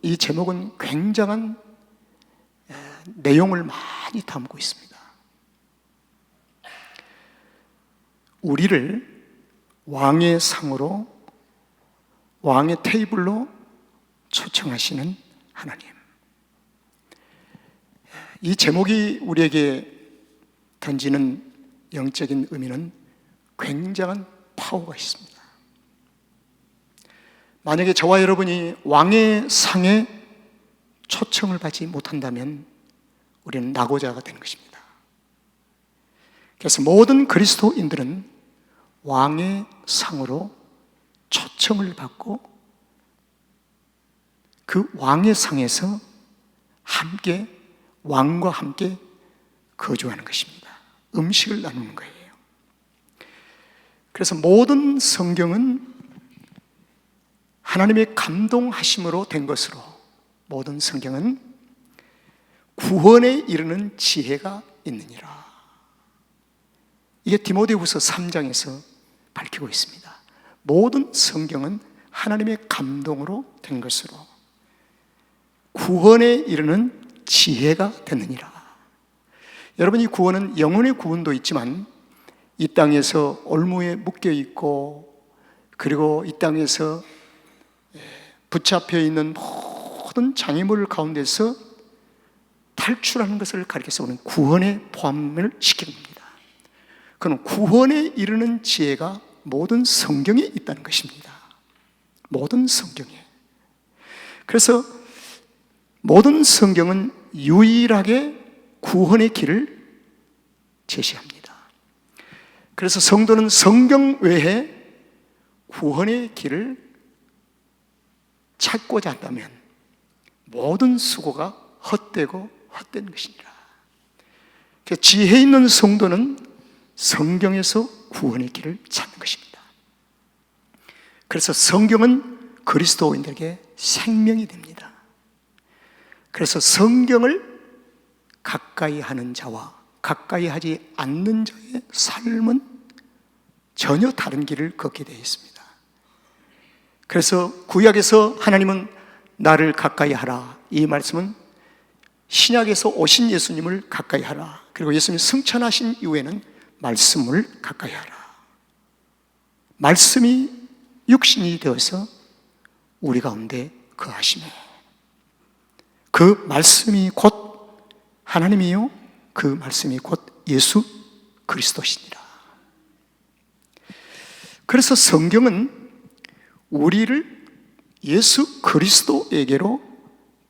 이 제목은 굉장한 내용을 많이 담고 있습니다. 우리를 왕의 상으로, 왕의 테이블로 초청하시는 하나님. 이 제목이 우리에게 던지는 영적인 의미는 굉장한 파워가 있습니다. 만약에 저와 여러분이 왕의 상에 초청을 받지 못한다면 우리는 낙오자가 되는 것입니다. 그래서 모든 그리스도인들은 왕의 상으로 초청을 받고 그 왕의 상에서 함께, 왕과 함께 거주하는 것입니다. 음식을 나누는 거예요. 그래서 모든 성경은 하나님의 감동하심으로 된 것으로, 모든 성경은 구원에 이르는 지혜가 있느니라. 이게 디모데후서 3장에서 밝히고 있습니다. 모든 성경은 하나님의 감동으로 된 것으로 구원에 이르는 지혜가 됐느니라. 여러분, 이 구원은 영혼의 구원도 있지만 이 땅에서 올무에 묶여 있고, 그리고 이 땅에서 붙잡혀 있는 모든 장애물 가운데서 탈출하는 것을 가리켜서 우리는 구원에 포함을 시키는 겁니다. 그럼 구원에 이르는 지혜가 모든 성경에 있다는 것입니다. 모든 성경에. 그래서 모든 성경은 유일하게 구원의 길을 제시합니다. 그래서 성도는 성경 외에 구원의 길을 찾고자 한다면 모든 수고가 헛되고 헛된 것이니라. 지혜 있는 성도는 성경에서 구원의 길을 찾는 것입니다. 그래서 성경은 그리스도인들에게 생명이 됩니다. 그래서 성경을 가까이 하는 자와 가까이 하지 않는 자의 삶은 전혀 다른 길을 걷게 되어 있습니다. 그래서 구약에서 하나님은 나를 가까이 하라, 이 말씀은 신약에서 오신 예수님을 가까이 하라, 그리고 예수님이 승천하신 이후에는 말씀을 가까이 하라. 말씀이 육신이 되어서 우리 가운데 거하시며, 그 말씀이 곧 하나님이요, 그 말씀이 곧 예수 그리스도시니라. 그래서 성경은 우리를 예수 그리스도에게로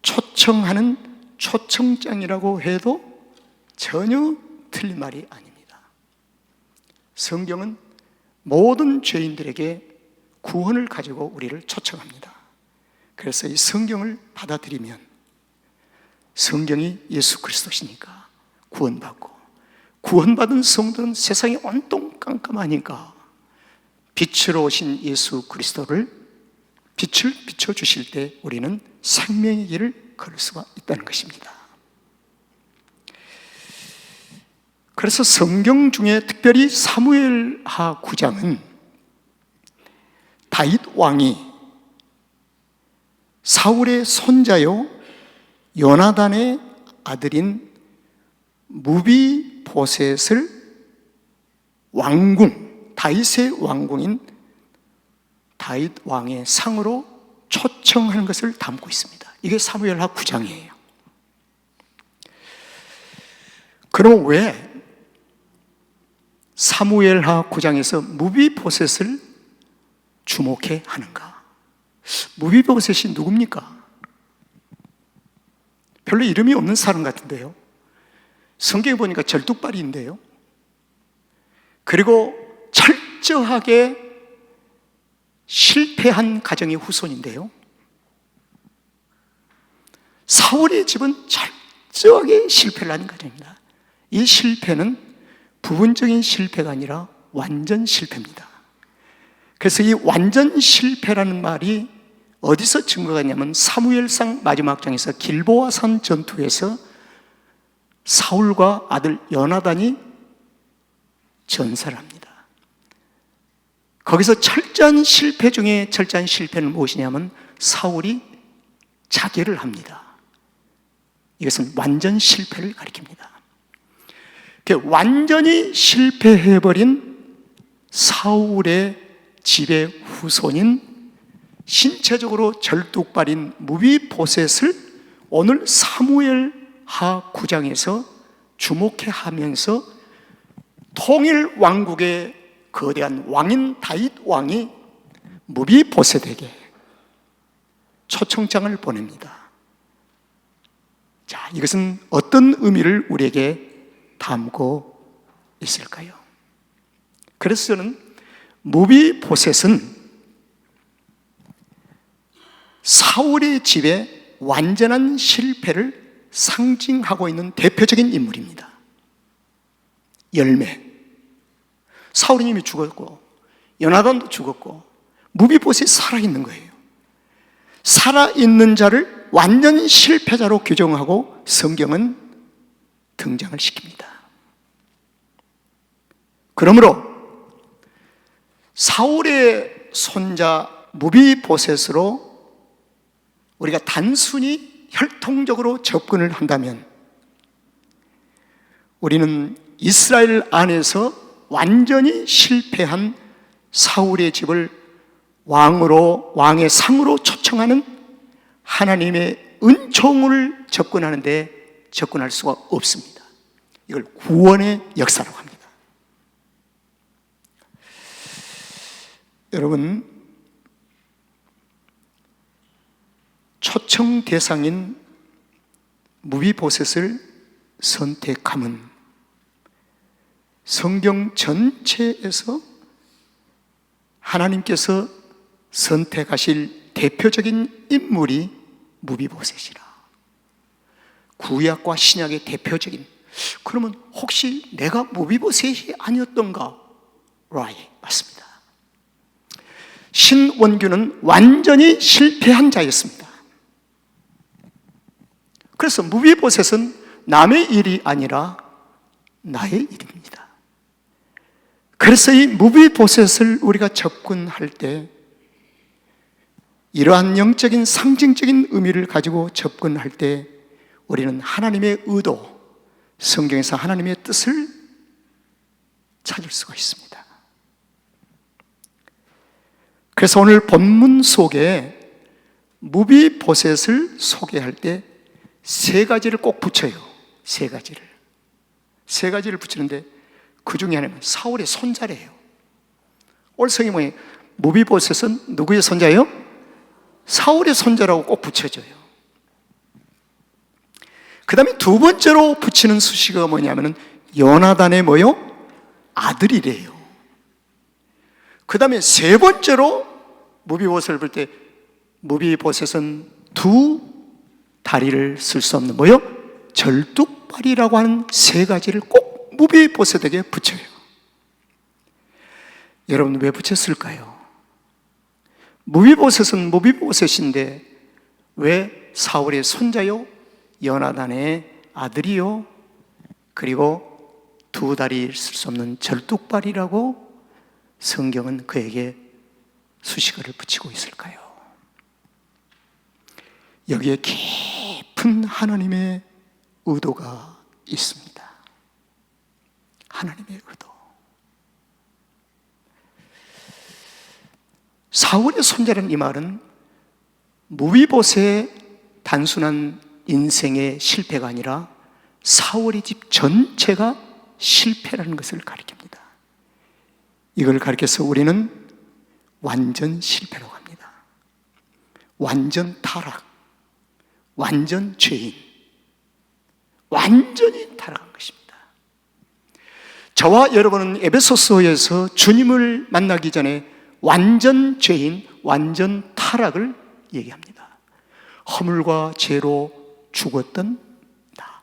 초청하는 초청장이라고 해도 전혀 틀린 말이 아닙니다. 성경은 모든 죄인들에게 구원을 가지고 우리를 초청합니다. 그래서 이 성경을 받아들이면 성경이 예수 그리스도시니까 구원받고, 구원받은 성도는 세상이 온통 깜깜하니까 빛으로 오신 예수 그리스도를 빛을 비춰주실 때 우리는 생명의 길을 걸을 수가 있다는 것입니다. 그래서 성경 중에 특별히 사무엘하 9장은 다윗 왕이 사울의 손자요 요나단의 아들인 무비보셋을 왕궁, 다윗의 왕궁인 다윗 왕의 상으로 초청하는 것을 담고 있습니다. 이게 사무엘하 9장이에요. 그럼 왜 사무엘하 9장에서 무비보셋을 주목해 하는가? 무비보셋이 누굽니까? 별로 이름이 없는 사람 같은데요. 성경에 보니까 절뚝발이인데요. 그리고 철저하게 실패한 가정의 후손인데요. 사울의 집은 철저하게 실패를 한 가정입니다. 이 실패는 부분적인 실패가 아니라 완전 실패입니다. 그래서 이 완전 실패라는 말이 어디서 증거가 있냐면 사무엘상 마지막 장에서 길보아산 전투에서 사울과 아들 요나단이 전사를 합니다. 거기서 철저한 실패 중에 철저한 실패는 무엇이냐면 사울이 자결을 합니다. 이것은 완전 실패를 가리킵니다. 완전히 실패해버린 사울의 집의 후손인 신체적으로 절뚝발인 무비보셋을 오늘 사무엘하 9장에서 주목해 하면서 통일 왕국의 거대한 왕인 다윗 왕이 무비보셋에게 초청장을 보냅니다. 자, 이것은 어떤 의미를 우리에게 담고 있을까요? 그래서 저는 무비보셋은 사울의 집에 완전한 실패를 상징하고 있는 대표적인 인물입니다. 열매. 사울은 이미 죽었고 요나단도 죽었고 무비보셋이 살아있는 거예요. 살아있는 자를 완전 실패자로 규정하고 성경은 등장을 시킵니다. 그러므로 사울의 손자 무비보셋으로 우리가 단순히 혈통적으로 접근을 한다면 우리는 이스라엘 안에서 완전히 실패한 사울의 집을 왕의 상으로 초청하는 하나님의 은총을 접근할 수가 없습니다. 이걸 구원의 역사라고 합니다. 여러분, 초청 대상인 무비보셋을 선택함은 성경 전체에서 하나님께서 선택하실 대표적인 인물이 무비보셋이라. 구약과 신약의 대표적인. 그러면 혹시 내가 무비보셋이 아니었던가? right, 맞습니다. 신원규는 완전히 실패한 자였습니다. 그래서 무비보셋은 남의 일이 아니라 나의 일입니다. 그래서 이 무비보셋을 우리가 접근할 때 이러한 영적인 상징적인 의미를 가지고 접근할 때 우리는 하나님의 의도, 성경에서 하나님의 뜻을 찾을 수가 있습니다. 그래서 오늘 본문 속에 무비보셋을 소개할 때 세 가지를 꼭 붙여요. 세 가지를 붙이는데 그 중에 하나는 사울의 손자래요. 오늘 성경에 무비보셋은 누구의 손자예요? 사울의 손자라고 꼭 붙여줘요. 그 다음에 두 번째로 붙이는 수식어가 뭐냐면은 요나단의 뭐요? 아들이래요. 그 다음에 세 번째로 무비보셋을 볼 때 무비보셋은 두 다리를 쓸 수 없는 뭐요? 절뚝발이라고 하는 세 가지를 꼭 무비보셋에게 붙여요. 여러분 왜 붙였을까요? 무비보셋은 무비보셋인데 왜 사울의 손자요? 요나단의 아들이요? 그리고 두 다리 쓸 수 없는 절뚝발이라고 성경은 그에게 수식어를 붙이고 있을까요? 여기에 깊은 하나님의 의도가 있습니다. 하나님의 의도. 사울의 손자라는 이 말은 무비보셋의 단순한 인생의 실패가 아니라 사울의 집 전체가 실패라는 것을 가리킵니다. 이걸 가리켜서 우리는 완전 실패라고 합니다. 완전 타락, 완전 죄인, 완전히 타락한 것입니다. 저와 여러분은 에베소서에서 주님을 만나기 전에 완전 죄인, 완전 타락을 얘기합니다. 허물과 죄로 죽었던 나,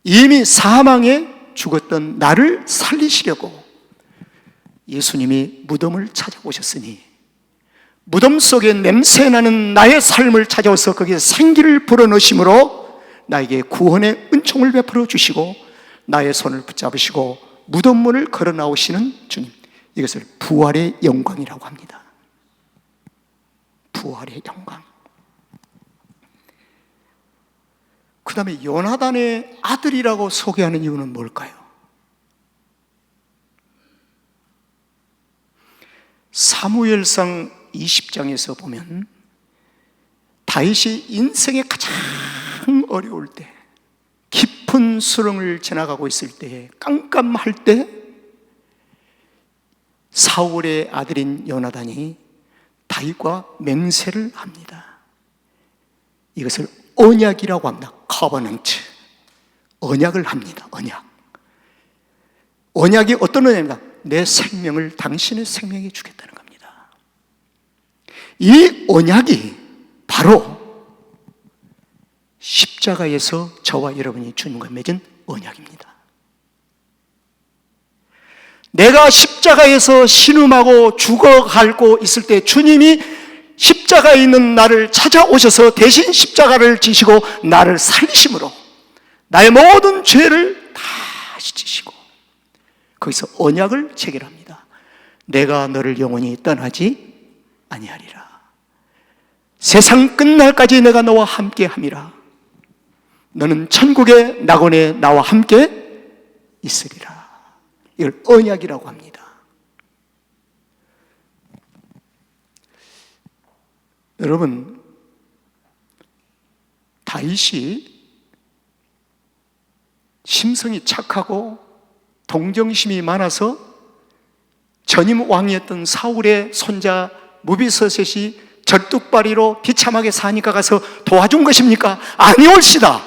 이미 사망에 죽었던 나를 살리시려고 예수님이 무덤을 찾아오셨으니 무덤 속에 냄새나는 나의 삶을 찾아와서 거기에 생기를 불어넣으심으로 나에게 구원의 은총을 베풀어 주시고 나의 손을 붙잡으시고 무덤 문을 걸어 나오시는 주님, 이것을 부활의 영광이라고 합니다. 부활의 영광. 그 다음에 요나단의 아들이라고 소개하는 이유는 뭘까요? 사무엘상 20장에서 보면 다윗이 인생의 가장 어려울 때, 깊은 수렁을 지나가고 있을 때, 깜깜할 때 사울의 아들인 요나단이 다윗과 맹세를 합니다. 이것을 언약이라고 합니다. 커버넌트. 언약을 합니다. 언약이 어떤 언약입니까? 내 생명을 당신의 생명에 주겠다는 겁니다. 이 언약이 바로 십자가에서 저와 여러분이 주님과 맺은 언약입니다. 내가 십자가에서 신음하고 죽어가고 있을 때 주님이 십자가에 있는 나를 찾아오셔서 대신 십자가를 지시고 나를 살리심으로 나의 모든 죄를 다 지시고 거기서 언약을 체결합니다. 내가 너를 영원히 떠나지 아니하리라. 세상 끝날까지 내가 너와 함께함이라. 너는 천국의 낙원에 나와 함께 있으리라. 이걸 언약이라고 합니다. 여러분, 다윗이 심성이 착하고 동정심이 많아서 전임 왕이었던 사울의 손자 무비서셋이 절뚝발이로 비참하게 사니까 가서 도와준 것입니까? 아니올시다.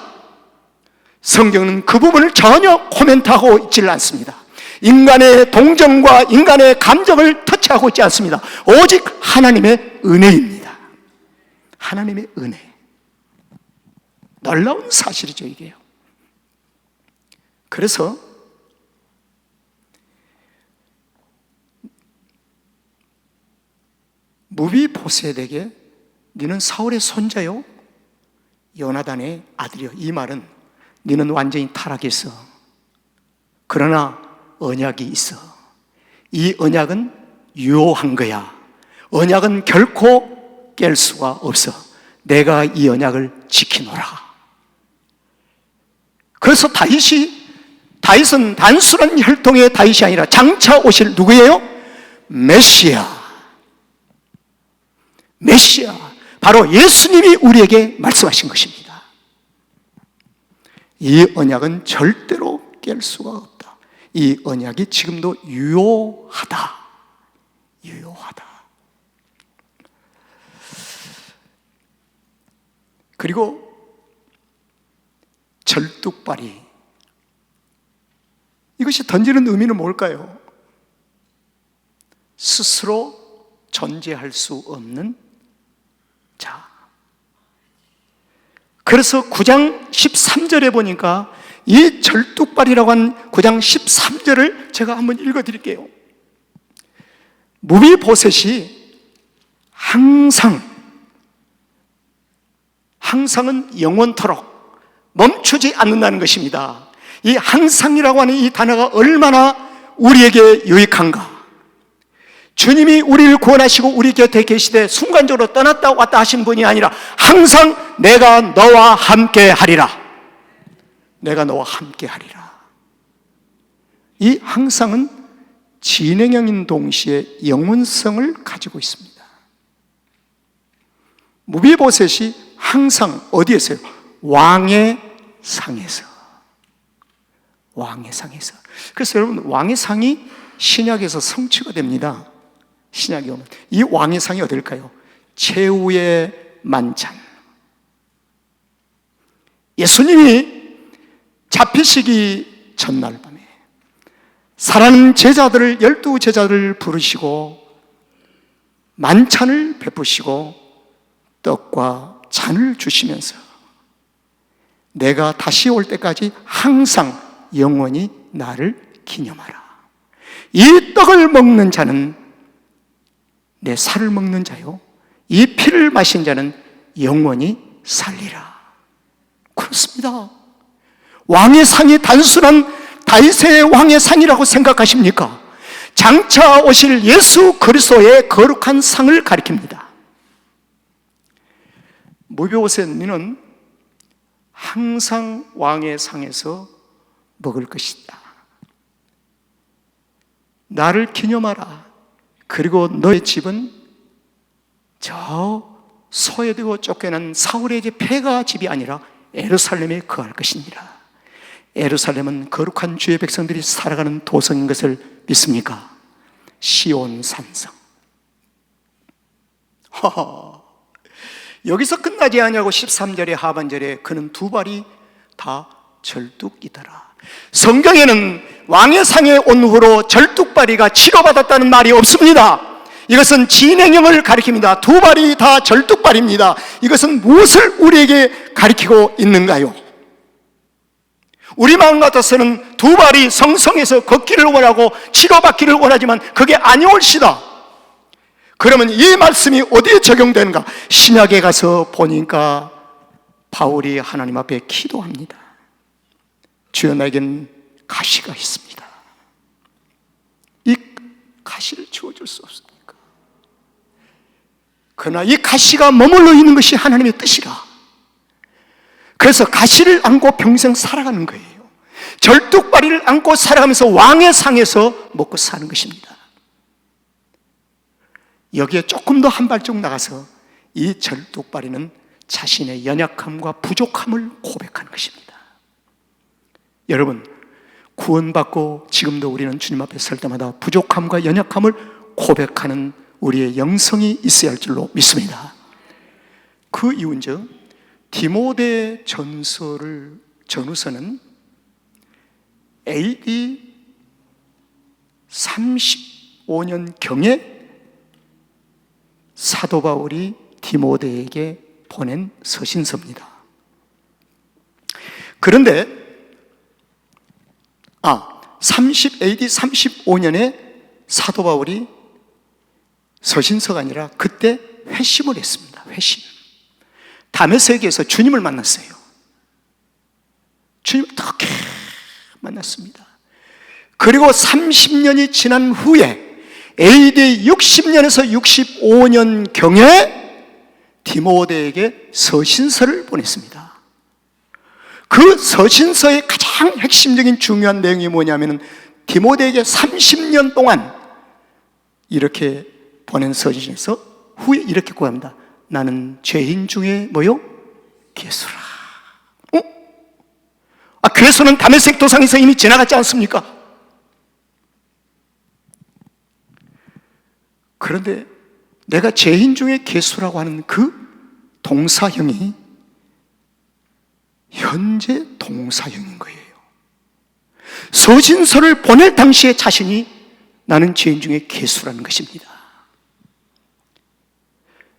성경은 그 부분을 전혀 코멘트하고 있지를 않습니다. 인간의 동정과 인간의 감정을 터치하고 있지 않습니다. 오직 하나님의 은혜입니다. 하나님의 은혜. 놀라운 사실이죠, 이게요. 그래서 무비보셋에게 너는 사울의 손자요 요나단의 아들이요. 이 말은 너는 완전히 타락했어. 그러나 언약이 있어. 이 언약은 유효한 거야. 언약은 결코 깰 수가 없어. 내가 이 언약을 지키노라. 그래서 다윗은 단순한 혈통의 다윗이 아니라 장차 오실 누구예요? 메시아. 바로 예수님이 우리에게 말씀하신 것입니다. 이 언약은 절대로 깰 수가 없다. 이 언약이 지금도 유효하다. 그리고 절뚝발이, 이것이 던지는 의미는 뭘까요? 스스로 존재할 수 없는 자. 그래서 9장 13절에 보니까 이 절뚝발이라고 한 9장 13절을 제가 한번 읽어드릴게요. 무비보셋이 항상은 영원토록 멈추지 않는다는 것입니다. 이 항상이라고 하는 이 단어가 얼마나 우리에게 유익한가. 주님이 우리를 구원하시고 우리 곁에 계시되 순간적으로 떠났다 왔다 하신 분이 아니라 항상 내가 너와 함께 하리라. 이 항상은 진행형인 동시에 영원성을 가지고 있습니다. 무비보셋이 항상 어디에서요? 왕의 상에서. 그래서 여러분, 왕의 상이 신약에서 성취가 됩니다. 신약에 오면 이 왕의 상이 어딜까요? 최후의 만찬. 예수님이 잡히시기 전날 밤에 사랑하는 제자들을, 12제자들을 부르시고 만찬을 베푸시고 떡과 잔을 주시면서 내가 다시 올 때까지 항상 영원히 나를 기념하라. 이 떡을 먹는 자는 내 살을 먹는 자요, 이 피를 마신 자는 영원히 살리라. 그렇습니다. 왕의 상이 단순한 다윗의 왕의 상이라고 생각하십니까? 장차 오실 예수 그리스도의 거룩한 상을 가리킵니다. 무비보셋은 항상 왕의 상에서 먹을 것이다. 나를 기념하라. 그리고 너의 집은 저 소외되고 쫓겨난 사울의 폐가 집이 아니라 예루살렘에 거할 것이니라. 예루살렘은 거룩한 주의 백성들이 살아가는 도성인 것을 믿습니까? 시온 산성. 여기서 끝나지 아니하고 13절의 하반절에 그는 두 발이 다 절뚝이더라. 성경에는 왕의 상에 온 후로 절뚝발이가 치료받았다는 말이 없습니다. 이것은 진행형을 가리킵니다. 두 발이 다 절뚝발입니다. 이것은 무엇을 우리에게 가리키고 있는가요? 우리 마음 같아서는 두 발이 성성에서 걷기를 원하고 치료받기를 원하지만 그게 아니올시다. 그러면 이 말씀이 어디에 적용되는가? 신약에 가서 보니까 바울이 하나님 앞에 기도합니다. 주여, 나에겐 가시가 있습니다. 이 가시를 지워줄 수 없습니까? 그러나 이 가시가 머물러 있는 것이 하나님의 뜻이라. 그래서 가시를 안고 평생 살아가는 거예요. 절뚝발이를 안고 살아가면서 왕의 상에서 먹고 사는 것입니다. 여기에 조금 더 한 발짝 나가서 이 절뚝발이는 자신의 연약함과 부족함을 고백하는 것입니다. 여러분, 구원받고 지금도 우리는 주님 앞에 설 때마다 부족함과 연약함을 고백하는 우리의 영성이 있어야 할 줄로 믿습니다. 그 이유인즉 디모데 전후서는 AD 35년경에 사도 바울이 디모데에게 보낸 서신서입니다. 그런데 AD 35년에 사도 바울이 서신서가 아니라 그때 회심을 했습니다. 회심. 다메섹에서 주님을 만났어요. 주님을 어떻게 만났습니다. 그리고 30년이 지난 후에 AD 60년에서 65년경에 디모데에게 서신서를 보냈습니다. 그 서신서의 가장 핵심적인 중요한 내용이 뭐냐면 디모데에게 30년 동안 이렇게 보낸 서신에서 후에 이렇게 고합니다. 나는 죄인 중에 뭐요? 괴수라. 괴수는 다메섹 도상에서 이미 지나갔지 않습니까? 그런데 내가 죄인 중에 괴수라고 하는 그 동사형이 현재 동사형인 거예요. 서신서를 보낼 당시에 자신이 나는 죄인 중에 괴수라는 것입니다.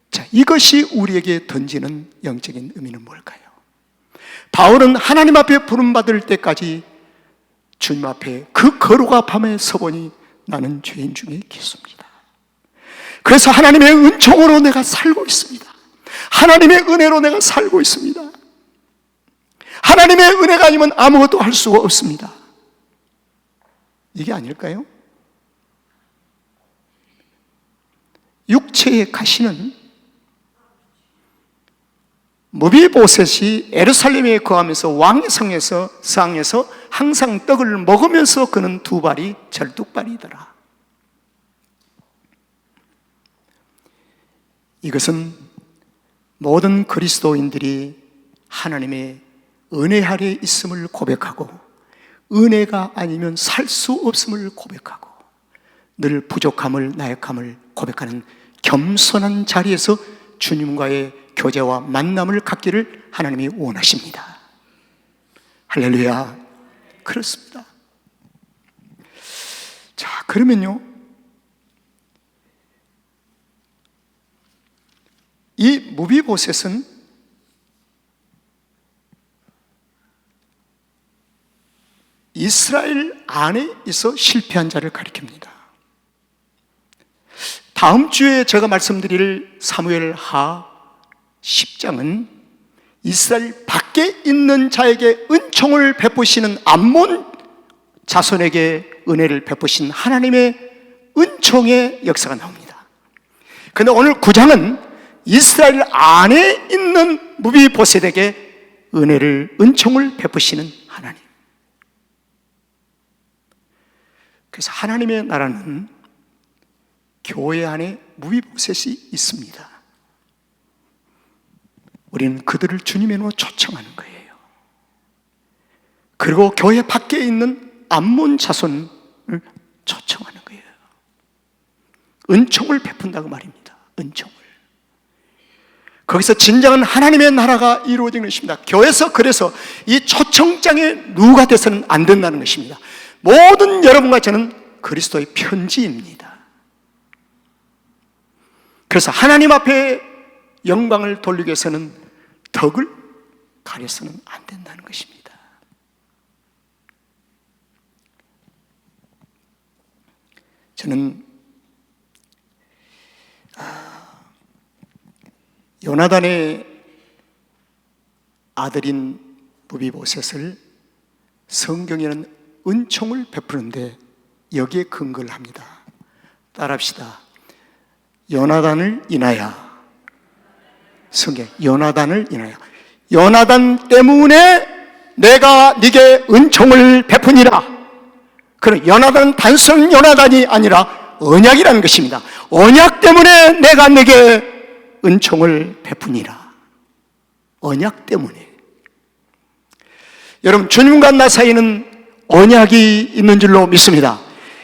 자, 이것이 우리에게 던지는 영적인 의미는 뭘까요? 바울은 하나님 앞에 부름받을 때까지 주님 앞에 그 거룩한 밤에 서보니 나는 죄인 중에 괴수입니다. 그래서 하나님의 은총으로 내가 살고 있습니다. 하나님의 은혜로 내가 살고 있습니다. 하나님의 은혜가 아니면 아무것도 할 수가 없습니다. 이게 아닐까요? 육체의 가시는 무비보셋이 예루살렘에 거하면서 왕의 상에서 항상 떡을 먹으면서 그는 두 발이 절뚝발이더라. 이것은 모든 그리스도인들이 하나님의 은혜 아래 있음을 고백하고 은혜가 아니면 살 수 없음을 고백하고 늘 부족함을 나약함을 고백하는 겸손한 자리에서 주님과의 교제와 만남을 갖기를 하나님이 원하십니다. 할렐루야. 그렇습니다. 자, 그러면요, 이 무비보셋은 이스라엘 안에 있어 실패한 자를 가리킵니다. 다음 주에 제가 말씀드릴 사무엘하 10장은 이스라엘 밖에 있는 자에게 은총을 베푸시는 암몬 자손에게 은혜를 베푸신 하나님의 은총의 역사가 나옵니다. 그런데 오늘 9장은 이스라엘 안에 있는 무비보셋에게 은혜를, 은총을 베푸시는 하나님. 그래서 하나님의 나라는 교회 안에 무비보셋이 있습니다. 우리는 그들을 주님의 이름으로 초청하는 거예요. 그리고 교회 밖에 있는 암몬 자손을 초청하는 거예요. 은총을 베푼다고 말입니다. 은총을. 거기서 진정한 하나님의 나라가 이루어지는 것입니다. 교회에서 그래서 이 초청장에 누가 돼서는 안 된다는 것입니다. 모든 여러분과 저는 그리스도의 편지입니다. 그래서 하나님 앞에 영광을 돌리기 위해서는 덕을 가려서는 안 된다는 것입니다. 저는 요나단의 아들인 무비보셋을 성경에는 은총을 베푸는데 여기에 근거를 합니다. 따라합시다. 요나단을 인하여, 성경 요나단을 인하여, 요나단 때문에 내가 네게 은총을 베푸니라. 그럼 요나단은 단순 요나단이 아니라 언약이라는 것입니다. 언약 때문에 내가 네게 은총을 베푸니라. 언약 때문에. 여러분, 주님과 나 사이에는 언약이 있는 줄로 믿습니다.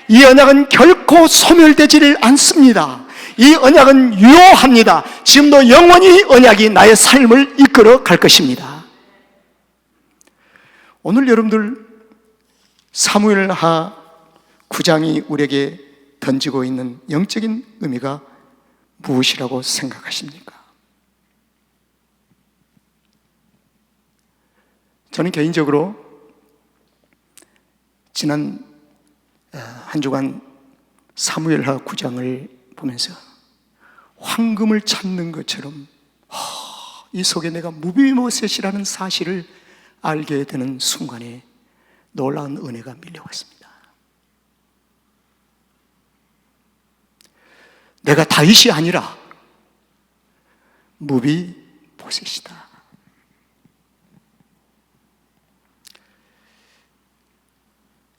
이 언약은 결코 소멸되지를 않습니다. 이 언약은 유효합니다. 지금도 영원히 언약이 나의 삶을 이끌어 갈 것입니다. 오늘 여러분들 사무엘하 9장이 우리에게 던지고 있는 영적인 의미가 무엇이라고 생각하십니까? 저는 개인적으로 지난 한 주간 사무엘하 9장을 보면서 황금을 찾는 것처럼 이 속에 내가 무비보셋이라는 사실을 알게 되는 순간에 놀라운 은혜가 밀려왔습니다. 내가 다윗이 아니라 무비보셋이다.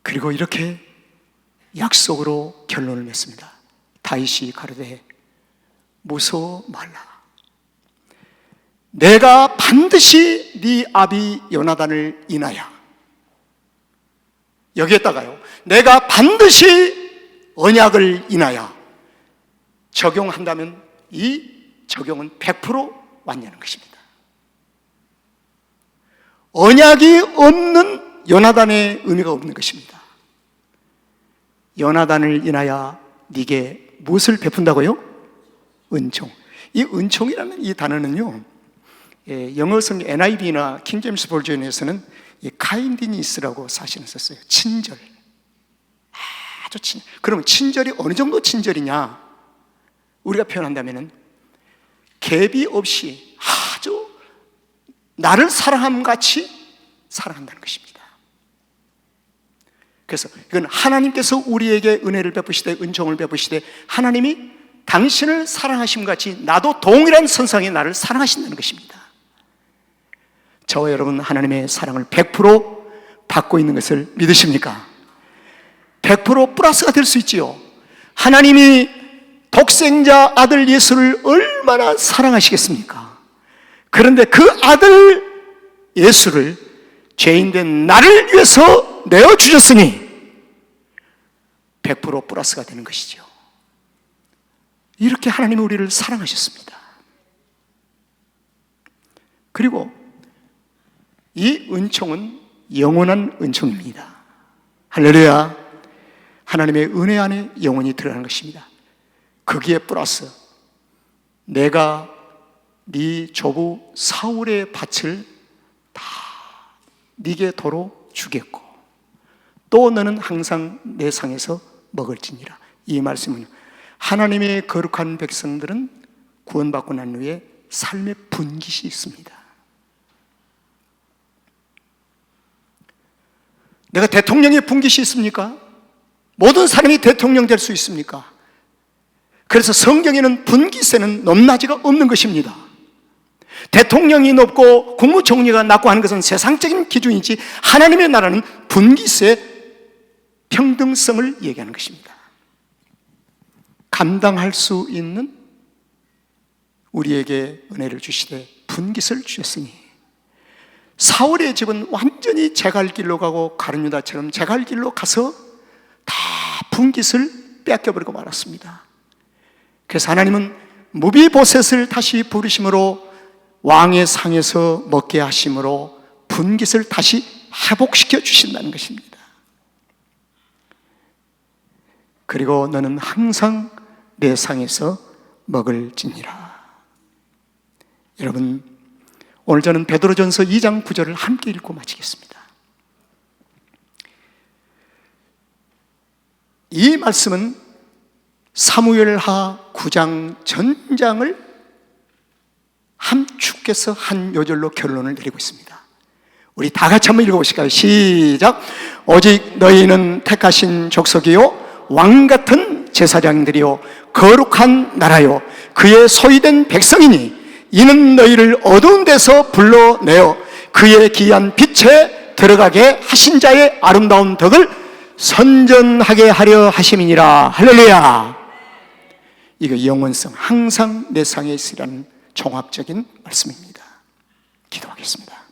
그리고 이렇게 약속으로 결론을 맺습니다. 다윗이 가로되 무서워 말라. 내가 반드시 네 아비 요나단을 인하여, 여기에다가요, 내가 반드시 언약을 인하여 적용한다면 이 적용은 100% 완료하는 것입니다. 언약이 없는 요나단의 의미가 없는 것입니다. 요나단을 인하여 네게 무엇을 베푼다고요? 은총. 이 은총이라는 이 단어는요, 영어 성경 NIV나 킹제임스 버전에서는 카인디니스라고 사실은 썼어요. 친절. 아주 친절. 그러면 친절이 어느 정도 친절이냐? 우리가 표현한다면은 갭이 없이 아주 나를 사랑함 같이 사랑한다는 것입니다. 그래서 이건 하나님께서 우리에게 은혜를 베푸시되 은총을 베푸시되 하나님이 당신을 사랑하심 같이 나도 동일한 선상에 나를 사랑하신다는 것입니다. 저와 여러분 하나님의 사랑을 100% 받고 있는 것을 믿으십니까? 100% 플러스가 될 수 있지요. 하나님이 독생자 아들 예수를 얼마나 사랑하시겠습니까? 그런데 그 아들 예수를 죄인된 나를 위해서 내어주셨으니 100% 플러스가 되는 것이죠. 이렇게 하나님이 우리를 사랑하셨습니다. 그리고 이 은총은 영원한 은총입니다. 할렐루야. 하나님의 은혜 안에 영원히 들어가는 것입니다. 거기에 플러스 내가 네 조부 사울의 밭을 다 네게 도로 주겠고 또 너는 항상 내 상에서 먹을지니라. 이 말씀은 하나님의 거룩한 백성들은 구원받고 난 후에 삶의 분깃이 있습니다. 내가 대통령의 분깃이 있습니까? 모든 사람이 대통령 될 수 있습니까? 그래서 성경에는 분깃에는 높낮이가 없는 것입니다. 대통령이 높고 국무총리가 낮고 하는 것은 세상적인 기준이지 하나님의 나라는 분기세 평등성을 얘기하는 것입니다. 감당할 수 있는 우리에게 은혜를 주시되 분깃을 주셨으니 사울의 집은 완전히 제갈길로 가고 가룟유다처럼 제갈길로 가서 다 분깃을 뺏겨버리고 말았습니다. 그래서 하나님은 무비보셋을 다시 부르심으로 왕의 상에서 먹게 하심으로 분깃을 다시 회복시켜 주신다는 것입니다. 그리고 너는 항상 내 상에서 먹을지니라. 여러분, 오늘 저는 베드로전서 2장 9절을 함께 읽고 마치겠습니다. 이 말씀은 사무엘하 9장 전장을 함축해서 한 요절로 결론을 내리고 있습니다. 우리 다 같이 한번 읽어보실까요? 시작. 오직 너희는 택하신 족속이요 왕같은 제사장들이요 거룩한 나라요 그의 소유된 백성이니 이는 너희를 어두운 데서 불러내어 그의 귀한 빛에 들어가게 하신 자의 아름다운 덕을 선전하게 하려 하심이니라. 할렐루야. 이거 영원성, 항상 내 상에 있으라는 종합적인 말씀입니다. 기도하겠습니다.